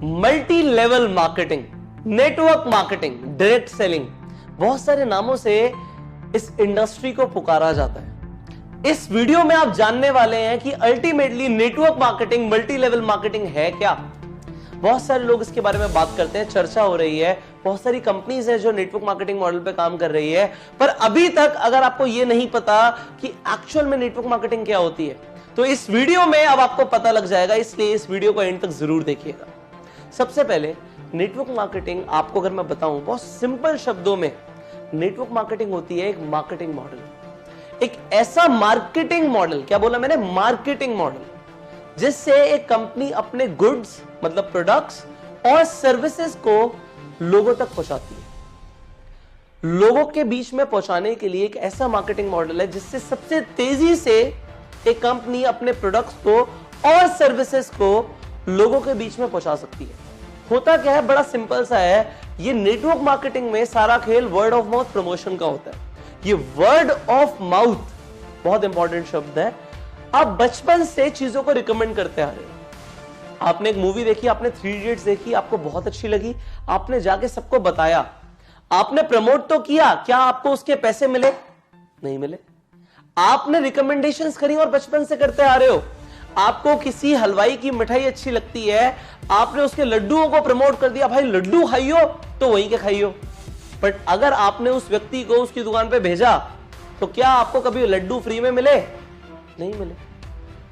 Multi level marketing, network marketing, direct selling, बहुत सारे नामों से इस इंडस्ट्री को पुकारा जाता है। इस वीडियो में आप जानने वाले हैं कि ultimately network marketing, multi level marketing है क्या। बहुत सारे लोग इसके बारे में बात करते हैं, चर्चा हो रही है, बहुत सारी कंपनीज है जो नेटवर्क मार्केटिंग मॉडल पे काम कर रही है, पर अभी तक अगर आपको यह नहीं पता कि एक्चुअल में नेटवर्क मार्केटिंग क्या होती है, तो इस वीडियो में अब आपको पता लग जाएगा, इसलिए इस वीडियो को एंड तक जरूर देखिएगा। सबसे पहले नेटवर्क मार्केटिंग आपको अगर मैं बताऊं बहुत सिंपल शब्दों में, नेटवर्क मार्केटिंग होती है एक मार्केटिंग मॉडल, एक ऐसा मार्केटिंग मॉडल, क्या बोला मैंने, मार्केटिंग मॉडल, जिससे एक कंपनी अपने गुड्स मतलब प्रोडक्ट्स और सर्विसेज को लोगों तक पहुंचाती है। लोगों के बीच में पहुंचाने के लिए एक ऐसा मार्केटिंग मॉडल है जिससे सबसे तेजी से एक कंपनी अपने प्रोडक्ट्स को और सर्विसेज को लोगों के बीच में पहुंचा सकती है। होता क्या है, बड़ा सिंपल सा है, ये नेटवर्क मार्केटिंग में सारा खेल वर्ड ऑफ माउथ प्रमोशन का होता है। ये वर्ड ऑफ माउथ बहुत इंपॉर्टेंट शब्द है। आप बचपन से चीजों को रिकमेंड करते आ रहे हो। आपने एक मूवी देखी, आपने 3 इडियट्स देखी, आपको बहुत अच्छी लगी, आपने जाके सबको बताया, आपने प्रमोट तो किया, क्या आपको उसके पैसे मिले? नहीं मिले। आपने रिकमेंडेशंस करी और बचपन से करते आ रहे हो। आपको किसी हलवाई की मिठाई अच्छी लगती है, आपने उसके लड्डुओं को प्रमोट कर दिया, भाई लड्डू खाइयो तो वहीं के खाइयो। बट अगर आपने उस व्यक्ति को उसकी दुकान पे भेजा तो क्या आपको कभी लड्डू फ्री में मिले? नहीं मिले।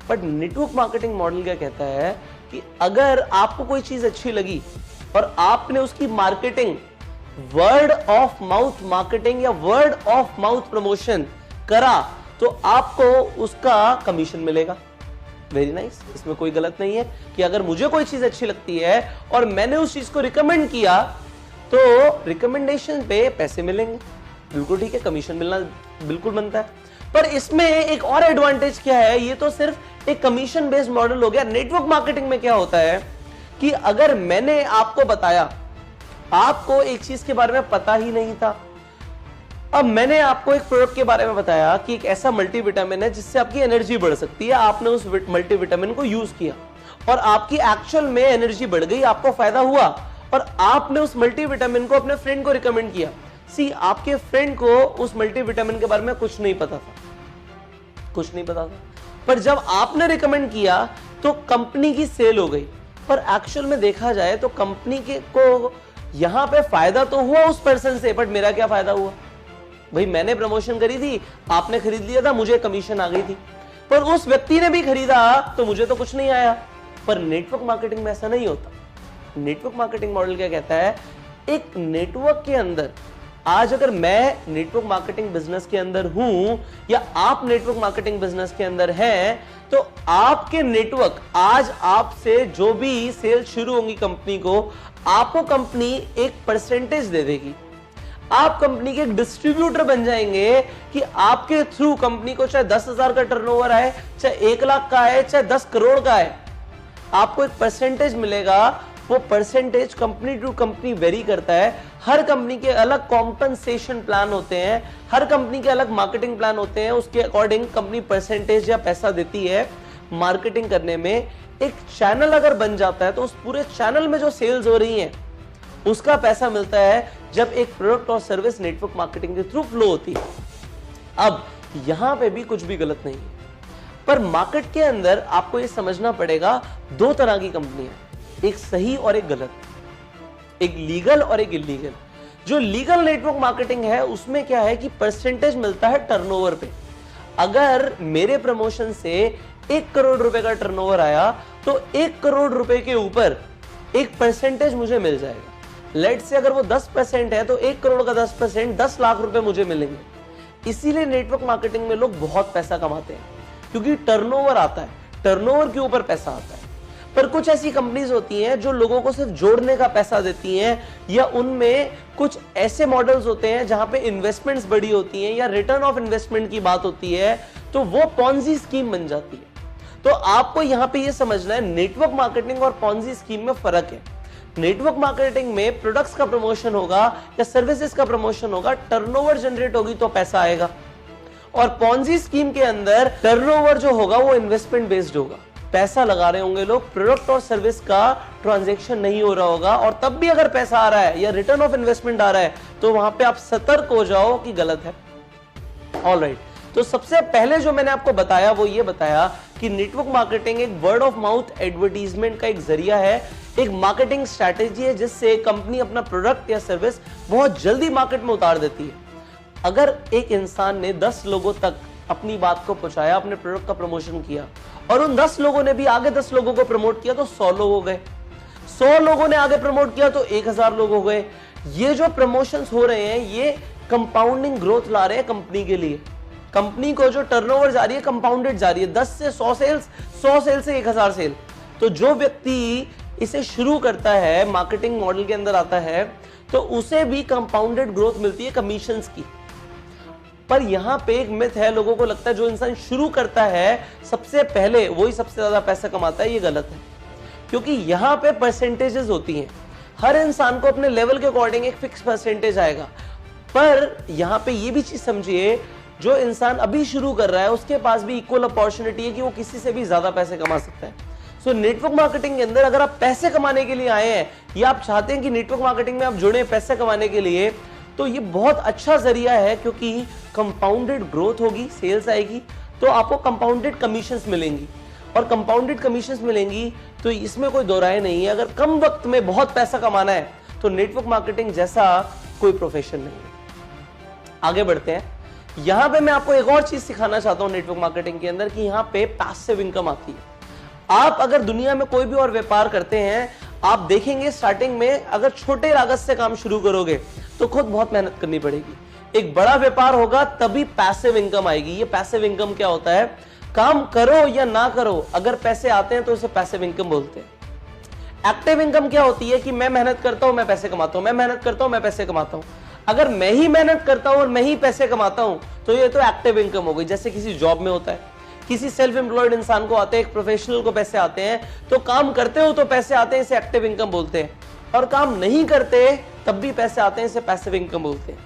बट नेटवर्क मार्केटिंग मॉडल क्या कहता है कि अगर आपको कोई चीज अच्छी लगी और आपने उसकी marketing, word of mouth marketing या वर्ड ऑफ माउथ प्रमोशन करा, तो आपको उसका कमीशन मिलेगा। वेरी नाइस, इसमें कोई गलत नहीं है कि अगर मुझे कोई चीज अच्छी लगती है और मैंने उस चीज को रिकमेंड किया तो रिकमेंडेशन पे पैसे मिलेंगे, बिल्कुल ठीक है, कमीशन मिलना बिल्कुल बनता है। पर इसमें एक और एडवांटेज क्या है, ये तो सिर्फ एक कमीशन बेस्ड मॉडल हो गया। नेटवर्क मार्केटिंग में क्या होता है कि अगर मैंने आपको बताया, आपको एक चीज के बारे में पता ही नहीं था, अब मैंने आपको एक प्रोडक्ट के बारे में बताया कि एक ऐसा मल्टीविटामिन है जिससे आपकी एनर्जी बढ़ सकती है, आपने उस मल्टीविटामिन को यूज किया और आपकी एक्चुअल में एनर्जी बढ़ गई, आपको फायदा हुआ, और आपने उस मल्टीविटामिन को अपने फ्रेंड को रिकमेंड किया। सी, आपके फ्रेंड को उस मल्टीविटामिन के बारे में कुछ नहीं पता था, पर जब आपने रिकमेंड किया तो कंपनी की सेल हो गई। पर एक्चुअल में देखा जाए तो कंपनी को यहां पे फायदा तो हुआ उस पर्सन से, बट मेरा क्या फायदा हुआ? भाई मैंने प्रमोशन करी थी, आपने खरीद लिया था, मुझे कमीशन आ गई थी, पर उस व्यक्ति ने भी खरीदा तो मुझे तो कुछ नहीं आया। पर नेटवर्क मार्केटिंग में ऐसा नहीं होता। नेटवर्क मार्केटिंग मॉडल क्या कहता है, एक नेटवर्क के अंदर, आज अगर मैं नेटवर्क मार्केटिंग बिजनेस के अंदर हूं या आप नेटवर्क मार्केटिंग बिजनेस के अंदर हैं, तो आपके नेटवर्क, आज आपसे जो भी सेल शुरू होंगी कंपनी को, आपको कंपनी एक परसेंटेज दे देगी। आप कंपनी के एक डिस्ट्रीब्यूटर बन जाएंगे कि आपके थ्रू कंपनी को चाहे 10,000 का टर्नओवर आए, चाहे 1 लाख का आए, चाहे 10 करोड़ का आए, आपको एक परसेंटेज मिलेगा। वो percentage company to company vary करता है। हर कंपनी के अलग कॉम्पनसेशन प्लान होते हैं, हर कंपनी के अलग मार्केटिंग प्लान होते हैं, उसके अकॉर्डिंग कंपनी परसेंटेज या पैसा देती है मार्केटिंग करने में। एक चैनल अगर बन जाता है तो उस पूरे चैनल में जो सेल्स हो रही हैं उसका पैसा मिलता है जब एक प्रोडक्ट और सर्विस नेटवर्क मार्केटिंग के थ्रू फ्लो होती है। अब यहां पे भी कुछ भी गलत नहीं है, पर मार्केट के अंदर आपको यह समझना पड़ेगा, 2 तरह की कंपनियां, एक सही और एक गलत, एक लीगल और एक इलीगल। जो लीगल नेटवर्क मार्केटिंग है उसमें क्या है कि परसेंटेज मिलता है टर्नओवर पे। अगर मेरे प्रमोशन से 1 करोड़ रुपए का टर्नओवर आया तो 1 करोड़ रुपए के ऊपर एक परसेंटेज मुझे मिल जाएगा। लेट से अगर वो 10% है तो 1 करोड़ का 10% 10 लाख रुपए मुझे मिलेंगे। इसीलिए नेटवर्क मार्केटिंग में लोग बहुत पैसा कमाते हैं, क्योंकि टर्नओवर आता है, टर्नओवर के ऊपर पैसा आता है। पर कुछ ऐसी कंपनीज होती हैं जो लोगों को सिर्फ जोड़ने का पैसा देती हैं, या उनमें कुछ ऐसे मॉडल्स होते हैं जहां पे इन्वेस्टमेंट्स बड़ी होती हैं या रिटर्न ऑफ इन्वेस्टमेंट की बात होती है, तो वो पॉन्जी स्कीम बन जाती है। तो आपको यहां पे ये समझना है, नेटवर्क मार्केटिंग और पॉन्जी स्कीम में फर्क है। नेटवर्क मार्केटिंग में प्रोडक्ट्स का प्रमोशन होगा या सर्विसेज का प्रमोशन होगा, टर्नओवर जनरेट होगी तो पैसा आएगा। और पॉन्जी स्कीम के अंदर टर्नओवर जो होगा वो इन्वेस्टमेंट बेस्ड होगा। पैसा लगा रहे होंगे लोग, प्रोडक्ट और सर्विस का ट्रांजैक्शन नहीं हो रहा होगा, और तब भी अगर पैसा आ रहा है या रिटर्न ऑफ इन्वेस्टमेंट आ रहा है तो वहां पे आप सतर्क हो जाओ कि गलत है। ऑलराइट, तो सबसे पहले जो मैंने आपको बताया वो ये बताया कि नेटवर्क मार्केटिंग एक वर्ड ऑफ माउथ एडवर्टीजमेंट का एक जरिया है, एक मार्केटिंग स्ट्रैटेजी है जिससे कंपनी अपना प्रोडक्ट या सर्विस बहुत जल्दी मार्केट में उतार देती है। अगर एक इंसान ने 10 लोगों तक अपनी बात को पहुंचाया, अपने प्रोडक्ट का प्रमोशन किया, और उन 10 लोगों ने भी आगे 10 लोगों को प्रमोट किया तो 100 लोग हो गए, 100 लोगों ने आगे प्रमोट किया तो 1000 लोग हो गए। ये जो प्रमोशंस हो रहे हैं ये कंपाउंडिंग ग्रोथ ला रहे हैं कंपनी के लिए। कंपनी को जो टर्नओवर जा रही है कंपाउंडेड जा रही है, 10 से 100 सेल्स, 100 सेल से 1000 सेल। तो जो व्यक्ति इसे शुरू करता है, मार्केटिंग मॉडल के अंदर आता है, तो उसे भी कंपाउंडेड ग्रोथ मिलती है कमीशंस की। पर यहां पे एक मिथ है, लोगों को लगता है जो इंसान शुरू करता है सबसे पहले वही सबसे ज्यादा पैसा कमाता है। ये गलत है, क्योंकि यहां पे परसेंटेजेस होती हैं। हर इंसान को अपने लेवल के अकॉर्डिंग एक फिक्स परसेंटेज आएगा। पर यहां पे ये भी चीज समझिए, जो इंसान अभी शुरू कर रहा है उसके पास भी इक्वल अपॉर्चुनिटी है कि वो किसी से भी ज्यादा पैसे कमा सकता है। सो नेटवर्क मार्केटिंग के अंदर अगर आप पैसे कमाने के लिए आए हैं या आप चाहते हैं कि नेटवर्क मार्केटिंग में आप जुड़े पैसे कमाने के लिए, तो ये बहुत अच्छा जरिया है, क्योंकि कंपाउंडेड ग्रोथ होगी, सेल्स आएगी तो आपको कंपाउंडेड कमीशंस मिलेंगी, और कंपाउंडेड कमीशंस मिलेंगी तो इसमें कोई दो राय नहीं है। अगर कम वक्त में बहुत पैसा कमाना है तो नेटवर्क मार्केटिंग जैसा कोई प्रोफेशन नहीं है। आगे बढ़ते हैं। यहां पे मैं आपको एक और चीज सिखाना चाहता हूं नेटवर्क मार्केटिंग के अंदर कि यहां पे पैसिव इनकम आती है। आप अगर दुनिया में कोई भी और व्यापार करते हैं, आप देखेंगे स्टार्टिंग में अगर छोटे लागत से काम शुरू करोगे तो खुद बहुत मेहनत करनी पड़ेगी। एक बड़ा व्यापार होगा तभी पैसिव इनकम आएगी। ये पैसिव इनकम क्या होता है? काम करो या ना करो, अगर पैसे आते हैं तो उसे पैसिव इनकम बोलते हैं। एक्टिव इनकम क्या होती है कि मैं मेहनत करता हूं, मैं पैसे कमाता हूं, मैं मेहनत करता हूं, मैं पैसे कमाता हूं। अगर मैं ही मेहनत करता हूं और मैं ही पैसे कमाता हूं तो ये तो एक्टिव इनकम हो गई। जैसे किसी जॉब में होता है, किसी सेल्फ एम्प्लॉयड इंसान को आते हैं, एक प्रोफेशनल को पैसे आते हैं, तो काम करते हो तो पैसे आते हैं, इसे एक्टिव इनकम बोलते हैं, और काम नहीं करते तब भी पैसे आते हैं, इसे पैसिव इनकम बोलते हैं।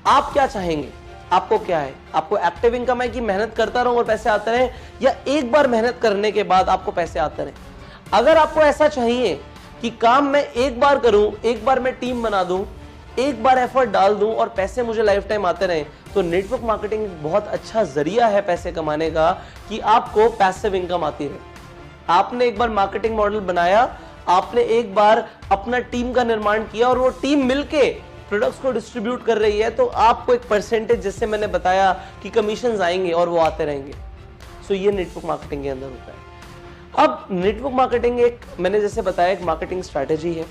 आप क्या चाहेंगे? आपको क्या है? आपको एक्टिव इनकम है कि मेहनत करता रहूं और पैसे आते रहे, या एक बार मेहनत करने के बाद आपको पैसे आते रहे? अगर आपको ऐसा चाहिए कि काम मैं एक बार करूं, एक बार मैं टीम बना दूं, एक बार एफर्ट डाल दूं और पैसे मुझे लाइफ टाइम आते रहे, तो नेटवर्क मार्केटिंग बहुत अच्छा जरिया है पैसे कमाने का कि आपको पैसिव इनकम आती रहे। आपने एक बार मार्केटिंग मॉडल बनाया, आपने एक बार अपना टीम का निर्माण किया और वो टीम मिलके प्रोडक्ट्स को डिस्ट्रीब्यूट कर रही है, तो आपको एक परसेंटेज, जैसे मैंने बताया कि कमीशंस आएंगे और वो आते रहेंगे। सो ये नेटवर्क मार्केटिंग के अंदर होता है। अब नेटवर्क मार्केटिंग एक, मैंने जैसे बताया, एक मार्केटिंग स्ट्रैटेजी है।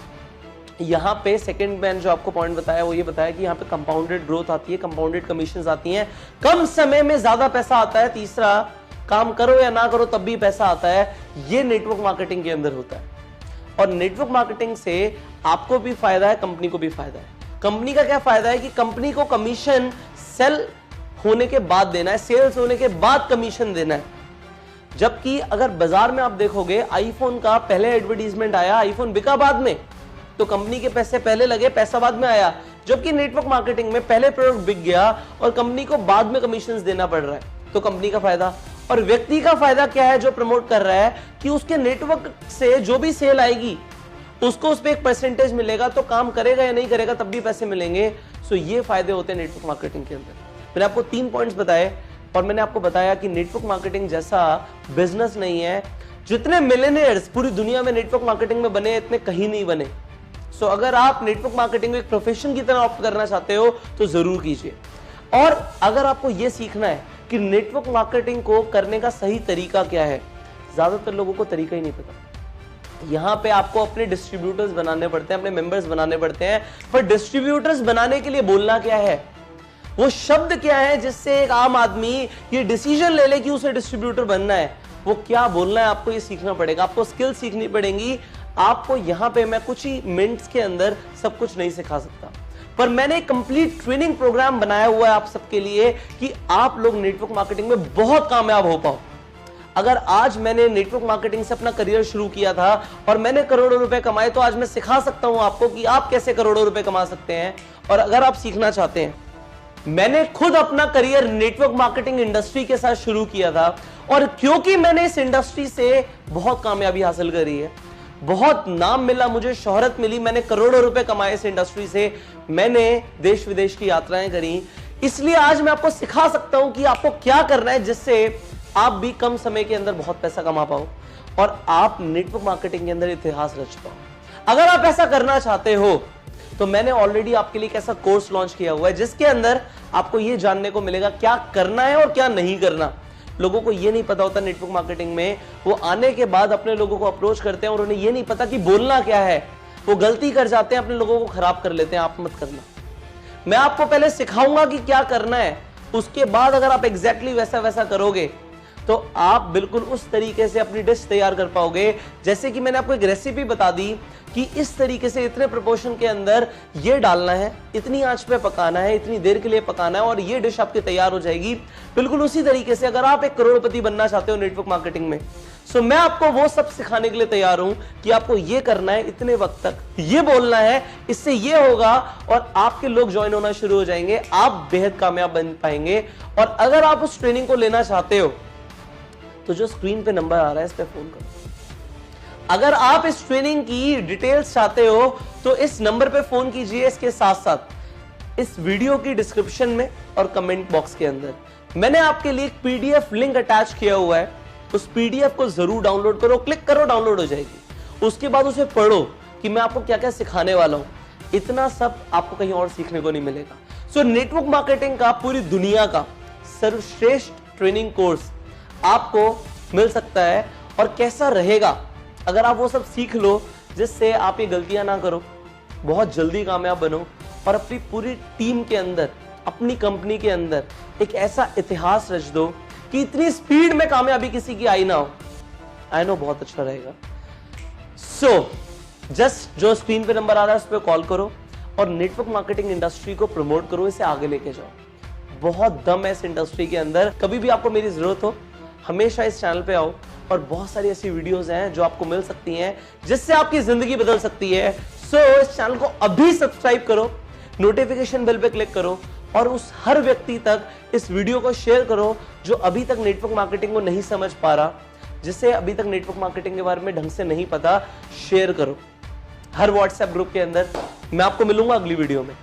यहाँ पे सेकंड मैंने जो आपको पॉइंट बताया वो ये बताया कि यहाँ पे कंपाउंडेड ग्रोथ आती है, कंपाउंडेड कमीशंस आती हैं, कम समय में ज्यादा पैसा आता है। तीसरा, काम करो या ना करो तब भी पैसा आता है। ये नेटवर्क मार्केटिंग के अंदर होता है, और नेटवर्क मार्केटिंग से आपको भी फायदा है, कंपनी को भी फायदा है। कंपनी का क्या फायदा है कि कंपनी को कमीशन सेल होने के बाद देना है, सेल्स होने के बाद कमीशन देना है। जबकि अगर बाजार में आप देखोगे, आईफोन का पहले एडवर्टीजमेंट आया, आईफोन बिका बाद में, तो कंपनी के पैसे पहले लगे, पैसा बाद में आया। जबकि नेटवर्क मार्केटिंग में पहले प्रोडक्ट बिक गया और कंपनी को बाद में कमीशंस देना पड़ रहा है, तो कंपनी का फायदा। और व्यक्ति का फायदा क्या है जो प्रमोट कर रहा है कि उसके नेटवर्क से जो भी सेल आएगी उसको उस पर एक परसेंटेज मिलेगा, तो काम करेगा या नहीं करेगा तब भी पैसे मिलेंगे। सो ये फायदे होते हैं नेटवर्क मार्केटिंग के अंदर। मैंने आपको 3 पॉइंट्स बताए और मैंने आपको बताया कि नेटवर्क मार्केटिंग जैसा बिजनेस नहीं है। जितने मिलियनेयर्स पूरी दुनिया में नेटवर्क मार्केटिंग में बने, इतने कहीं नहीं बने। सो अगर आप नेटवर्क मार्केटिंग को एक प्रोफेशन की तरह ऑप्ट करना चाहते हो तो जरूर कीजिए। और अगर आपको यह सीखना है कि नेटवर्क मार्केटिंग को करने का सही तरीका क्या है, ज्यादातर लोगों को तरीका ही नहीं पता। यहां पे आपको अपने डिस्ट्रीब्यूटर्स बनाने पड़ते हैं, अपने मेंबर्स बनाने पड़ते हैं। पर डिस्ट्रीब्यूटर्स बनाने के लिए बोलना क्या है, वो शब्द क्या है जिससे एक आम आदमी ये डिसीजन ले ले कि उसे डिस्ट्रीब्यूटर बनना है, वो क्या बोलना है, आपको ये सीखना पड़ेगा। आपको स्किल सीखनी पड़ेगी। आपको यहां पे मैं कुछ ही मिनट्स के अंदर सब कुछ नहीं सिखा सकता, पर मैंने एक कंप्लीट ट्रेनिंग प्रोग्राम बनाया हुआ है आप सबके लिए कि आप लोग नेटवर्क मार्केटिंग में बहुत कामयाब हो पाओ। अगर आज मैंने नेटवर्क मार्केटिंग से अपना करियर शुरू किया था और मैंने करोड़ों रुपए कमाए, तो आज मैं सिखा सकता हूं आपको कि आप कैसे करोड़ों रुपए कमा सकते हैं। और अगर आप सीखना चाहते हैं मैंने खुद अपना करियर नेटवर्क मार्केटिंग इंडस्ट्री के साथ शुरू किया था और क्योंकि मैंने इस इंडस्ट्री से बहुत कामयाबी हासिल करी है, बहुत नाम मिला, मुझे शोहरत मिली, मैंने करोड़ों रुपए कमाए इस इंडस्ट्री से, मैंने देश विदेश की यात्राएं करी, इसलिए आज मैं आपको सिखा सकता हूं कि आपको क्या करना है जिससे आप भी कम समय के अंदर बहुत पैसा कमा पाओ और आप नेटवर्क मार्केटिंग के अंदर इतिहास रच पाओ। अगर आप ऐसा करना चाहते हो तो मैंने ऑलरेडी आपके लिए एक ऐसा कोर्स लॉन्च किया हुआ है जिसके अंदर आपको यह जानने को मिलेगा क्या करना है और क्या नहीं करना। लोगों को यह नहीं पता होता नेटवर्क मार्केटिंग में, वो आने के बाद अपने लोगों को अप्रोच करते हैं और उन्हें यह नहीं पता कि बोलना क्या है, वो गलती कर जाते हैं, अपने लोगों को खराब कर लेते हैं। आप मत करना। मैं आपको पहले सिखाऊंगा कि क्या करना है, उसके बाद अगर आप एग्जैक्टली वैसा करोगे तो आप बिल्कुल उस तरीके से अपनी डिश तैयार कर पाओगे। जैसे कि मैंने आपको एक रेसिपी बता दी कि इस तरीके से इतने प्रोपोर्शन के अंदर ये डालना है, इतनी आंच पे पकाना है, इतनी देर के लिए पकाना है और ये डिश आपकी तैयार हो जाएगी। बिल्कुल उसी तरीके से अगर आप एक करोड़पति बनना चाहते हो नेटवर्क मार्केटिंग में, सो मैं आपको वो सब सिखाने के लिए तैयार हूं कि आपको ये करना है, इतने वक्त तक ये बोलना है, इससे ये होगा और आपके लोग ज्वाइन होना शुरू हो जाएंगे, आप बेहद कामयाब बन पाएंगे। और अगर आप उस ट्रेनिंग को लेना चाहते हो तो जो स्क्रीन पे नंबर आ रहा है इस पे फोन करो। अगर आप इस ट्रेनिंग की डिटेल्स चाहते हो तो इस नंबर पे फोन कीजिए। इसके साथ साथ इस वीडियो की डिस्क्रिप्शन में और कमेंट बॉक्स के अंदर मैंने आपके लिए एक पीडीएफ लिंक अटैच किया हुआ है, उस पीडीएफ को जरूर डाउनलोड करो, क्लिक करो, डाउनलोड हो जाएगी। उसके बाद उसे पढ़ो कि मैं आपको क्या क्या सिखाने वाला हूं। इतना सब आपको कहीं और सीखने को नहीं मिलेगा। सो नेटवर्क मार्केटिंग का पूरी दुनिया का सर्वश्रेष्ठ ट्रेनिंग कोर्स आपको मिल सकता है। और कैसा रहेगा अगर आप वो सब सीख लो जिससे आप ये गलतियां ना करो, बहुत जल्दी कामयाब बनो और अपनी पूरी टीम के अंदर, अपनी कंपनी के अंदर एक ऐसा इतिहास रच दो कि इतनी स्पीड में कामयाबी किसी की आई ना हो। आई नो बहुत अच्छा रहेगा। सो जस्ट जो स्क्रीन पे नंबर आ रहा है उस पर कॉल करो और नेटवर्क मार्केटिंग इंडस्ट्री को प्रमोट करो, इसे आगे लेके जाओ। बहुत दम है इस इंडस्ट्री के अंदर। कभी भी आपको मेरी जरूरत हो हमेशा इस चैनल पे आओ और बहुत सारी ऐसी वीडियोस हैं जो आपको मिल सकती हैं जिससे आपकी जिंदगी बदल सकती है। सो इस चैनल को अभी सब्सक्राइब करो, नोटिफिकेशन बेल पे क्लिक करो और उस हर व्यक्ति तक इस वीडियो को शेयर करो जो अभी तक नेटवर्क मार्केटिंग को नहीं समझ पा रहा, जिसे अभी तक नेटवर्क मार्केटिंग के बारे में ढंग से नहीं पता। शेयर करो हर व्हाट्सएप ग्रुप के अंदर। मैं आपको मिलूंगा अगली वीडियो में।